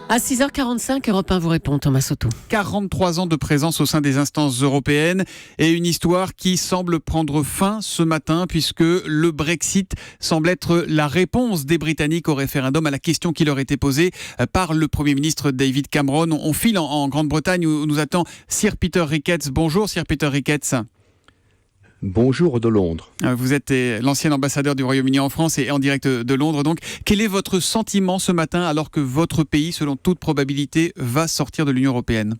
À 6h45, Europe 1 vous répond, Thomas Soto. 43 ans de présence au sein des instances européennes et une histoire qui semble prendre fin ce matin puisque le Brexit semble être la réponse des Britanniques au référendum à la question qui leur était posée par le Premier ministre David Cameron. On file en Grande-Bretagne où nous attend Sir Peter Ricketts. Bonjour Sir Peter Ricketts. Bonjour de Londres. Vous êtes l'ancien ambassadeur du Royaume-Uni en France et en direct de Londres. Donc, quel est votre sentiment ce matin alors que votre pays, selon toute probabilité, va sortir de l'Union européenne ?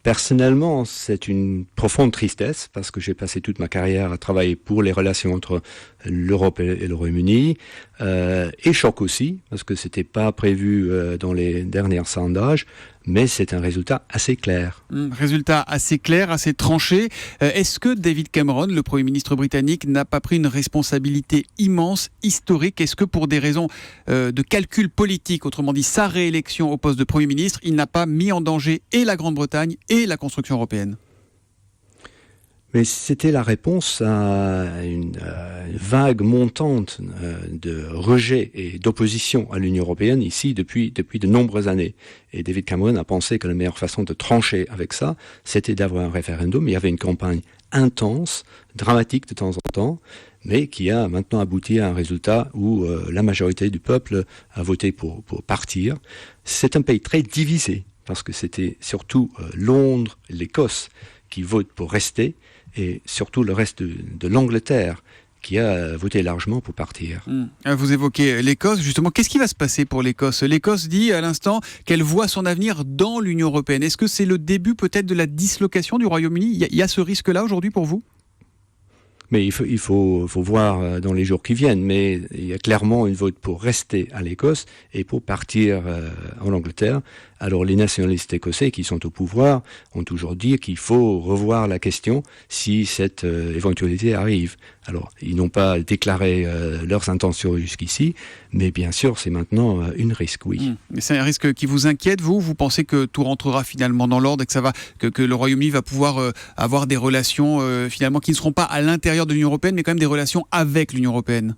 Personnellement, c'est une profonde tristesse parce que j'ai passé toute ma carrière à travailler pour les relations entre l'Europe et le Royaume-Uni. Et choc aussi, parce que c'était pas prévu dans les derniers sondages, mais c'est un résultat assez clair. Résultat assez clair, assez tranché. Est-ce que David Cameron, le Premier ministre britannique, n'a pas pris une responsabilité immense, historique ? Est-ce que pour des raisons de calcul politique, autrement dit sa réélection au poste de Premier ministre, il n'a pas mis en danger et la Grande-Bretagne et la construction européenne ? Mais c'était la réponse à une vague montante de rejet et d'opposition à l'Union européenne ici depuis de nombreuses années. Et David Cameron a pensé que la meilleure façon de trancher avec ça, c'était d'avoir un référendum. Il y avait une campagne intense, dramatique de temps en temps, mais qui a maintenant abouti à un résultat où la majorité du peuple a voté pour partir. C'est un pays très divisé, parce que c'était surtout Londres, l'Écosse qui votent pour rester, et surtout le reste de l'Angleterre qui a voté largement pour partir. Vous évoquez l'Écosse, justement. Qu'est-ce qui va se passer pour l'Écosse ? L'Écosse dit à l'instant qu'elle voit son avenir dans l'Union européenne. Est-ce que c'est le début peut-être de la dislocation du Royaume-Uni ? Il y a ce risque-là aujourd'hui pour vous ? Mais il faut voir dans les jours qui viennent. Mais il y a clairement une vote pour rester à l'Écosse et pour partir en Angleterre. Alors les nationalistes écossais qui sont au pouvoir ont toujours dit qu'il faut revoir la question si cette éventualité arrive. Alors ils n'ont pas déclaré leurs intentions jusqu'ici, mais bien sûr c'est maintenant un risque, oui. C'est un risque qui vous inquiète, vous ? Vous pensez que tout rentrera finalement dans l'ordre et que le Royaume-Uni va pouvoir avoir des relations finalement qui ne seront pas à l'intérieur de l'Union européenne, mais quand même des relations avec l'Union européenne ?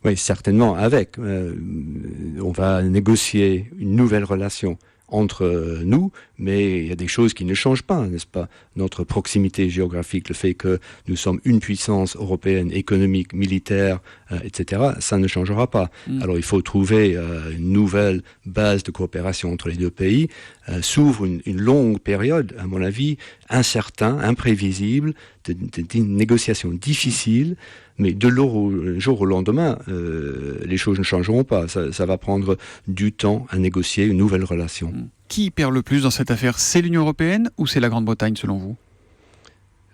Oui, certainement avec. On va négocier une nouvelle relation entre nous, mais il y a des choses qui ne changent pas, n'est-ce pas ? Notre proximité géographique, le fait que nous sommes une puissance européenne, économique, militaire, etc., ça ne changera pas. Alors il faut trouver une nouvelle base de coopération entre les deux pays. S'ouvre une longue période, à mon avis, incertaine, imprévisible, de négociations difficiles, mais de jour au lendemain, les choses ne changeront pas. Ça va prendre du temps à négocier une nouvelle relation. Qui perd le plus dans cette affaire ? C'est l'Union européenne ou c'est la Grande-Bretagne selon vous ?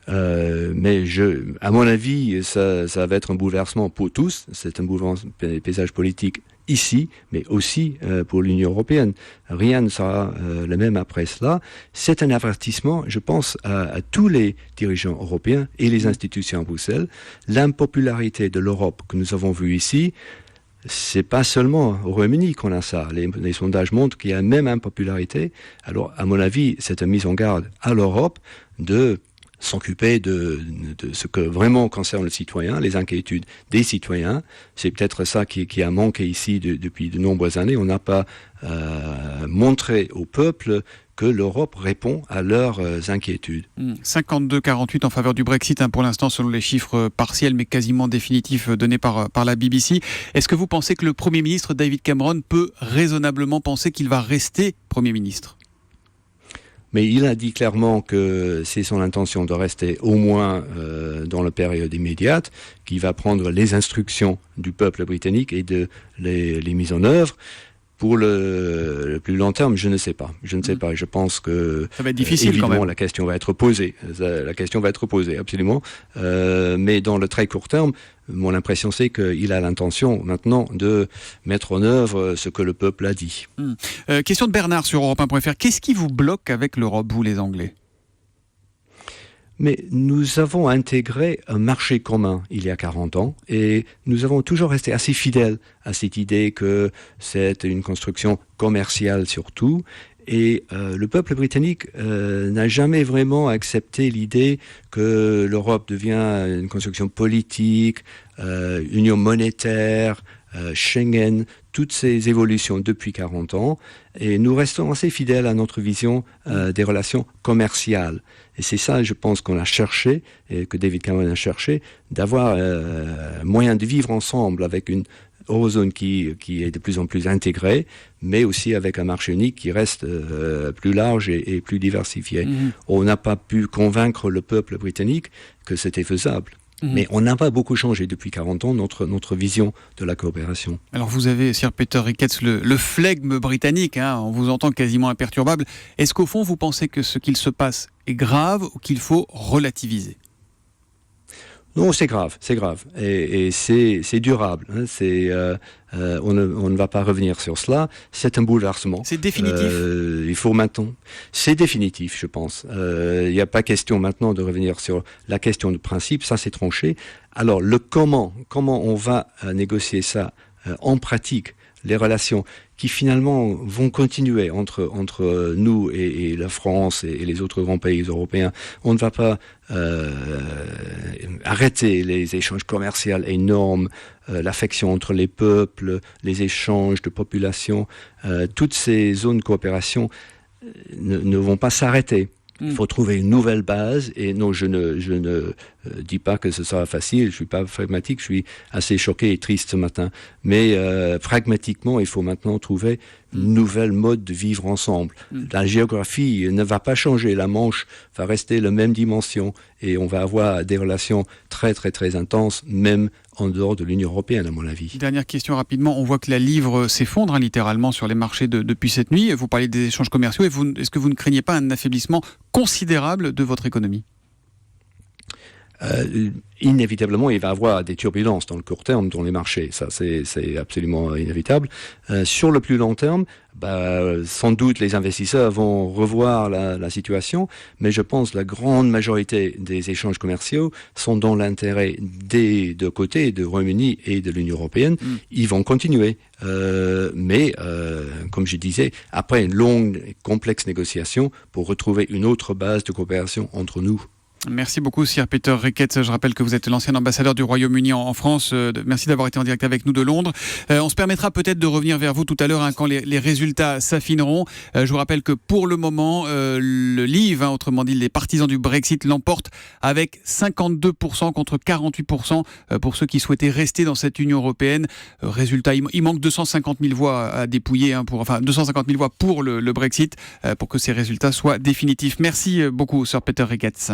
Mais à mon avis, ça va être un bouleversement pour tous. C'est un bouleversement des paysages politiques ici, mais aussi pour l'Union européenne. Rien ne sera le même après cela. C'est un avertissement, je pense, à tous les dirigeants européens et les institutions à Bruxelles. L'impopularité de l'Europe que nous avons vue ici, c'est pas seulement au Royaume-Uni qu'on a ça. Les sondages montrent qu'il y a même impopularité. Alors, à mon avis, c'est une mise en garde à l'Europe de s'occuper de ce que vraiment concerne le citoyen, les inquiétudes des citoyens. C'est peut-être ça qui a manqué ici depuis de nombreuses années. On n'a pas montré au peuple que l'Europe répond à leurs inquiétudes. 52-48 en faveur du Brexit, pour l'instant, selon les chiffres partiels, mais quasiment définitifs donnés par la BBC. Est-ce que vous pensez que le Premier ministre David Cameron peut raisonnablement penser qu'il va rester Premier ministre ? Mais il a dit clairement que c'est son intention de rester au moins dans la période immédiate, qu'il va prendre les instructions du peuple britannique et de les mises en œuvre. Pour le plus long terme, je ne sais pas. Je pense que ça va être difficile évidemment, quand même. La question va être posée. Absolument. Mais dans le très court terme, mon impression c'est qu'il a l'intention maintenant de mettre en œuvre ce que le peuple a dit. Question de Bernard sur Europe1.fr. Qu'est-ce qui vous bloque avec l'Europe, vous les Anglais ? Mais nous avons intégré un marché commun il y a 40 ans et nous avons toujours resté assez fidèles à cette idée que c'est une construction commerciale surtout Et le peuple britannique n'a jamais vraiment accepté l'idée que l'Europe devient une construction politique, union monétaire, Schengen, toutes ces évolutions depuis 40 ans. Et nous restons assez fidèles à notre vision des relations commerciales. Et c'est ça, je pense, qu'on a cherché, et que David Cameron a cherché, d'avoir moyen de vivre ensemble avec une eurozone qui est de plus en plus intégrée, mais aussi avec un marché unique qui reste plus large et plus diversifié. On n'a pas pu convaincre le peuple britannique que c'était faisable. Mais on n'a pas beaucoup changé depuis 40 ans notre vision de la coopération. Alors vous avez, Sir Peter Ricketts, le flegme britannique, on vous entend quasiment imperturbable. Est-ce qu'au fond vous pensez que ce qu'il se passe est grave ou qu'il faut relativiser ? Non, c'est grave. Et c'est durable. On ne va pas revenir sur cela. C'est un bouleversement. C'est définitif. Il faut maintenant. C'est définitif, je pense. Il n'y a pas question maintenant de revenir sur la question de principe. Ça, c'est tranché. Alors, le comment on va négocier ça en pratique, les relations qui finalement vont continuer entre nous et la France et les autres grands pays européens. On ne va pas arrêter les échanges commerciaux énormes, l'affection entre les peuples, les échanges de population. Toutes ces zones de coopération ne vont pas s'arrêter. Il faut trouver une nouvelle base. Et non, je ne dis pas que ce sera facile. Je suis pas pragmatique. Je suis assez choqué et triste ce matin. Mais pragmatiquement, il faut maintenant trouver une nouvelle mode de vivre ensemble. La géographie ne va pas changer. La Manche va rester la même dimension. Et on va avoir des relations très, très, très intenses, même en dehors de l'Union européenne, à mon avis. Dernière question rapidement. On voit que la livre s'effondre littéralement sur les marchés depuis cette nuit. Vous parlez des échanges commerciaux. Est-ce que vous ne craignez pas un affaiblissement considérable de votre économie ? Inévitablement, il va y avoir des turbulences dans le court terme dans les marchés. Ça, c'est absolument inévitable. Sur le plus long terme, sans doute les investisseurs vont revoir la situation, mais je pense que la grande majorité des échanges commerciaux sont dans l'intérêt des deux côtés, de Royaume-Uni et de l'Union européenne. Ils vont continuer. Mais, comme je disais, après une longue et complexe négociation pour retrouver une autre base de coopération entre nous. Merci beaucoup, Sir Peter Ricketts. Je rappelle que vous êtes l'ancien ambassadeur du Royaume-Uni en France. Merci d'avoir été en direct avec nous de Londres. On se permettra peut-être de revenir vers vous tout à l'heure quand les résultats s'affineront. Je vous rappelle que pour le moment, le Leave, autrement dit les partisans du Brexit, l'emportent avec 52% contre 48% pour ceux qui souhaitaient rester dans cette Union européenne. Résultat, il manque 250 000 voix à dépouiller, 250 000 voix pour le Brexit, pour que ces résultats soient définitifs. Merci beaucoup, Sir Peter Ricketts.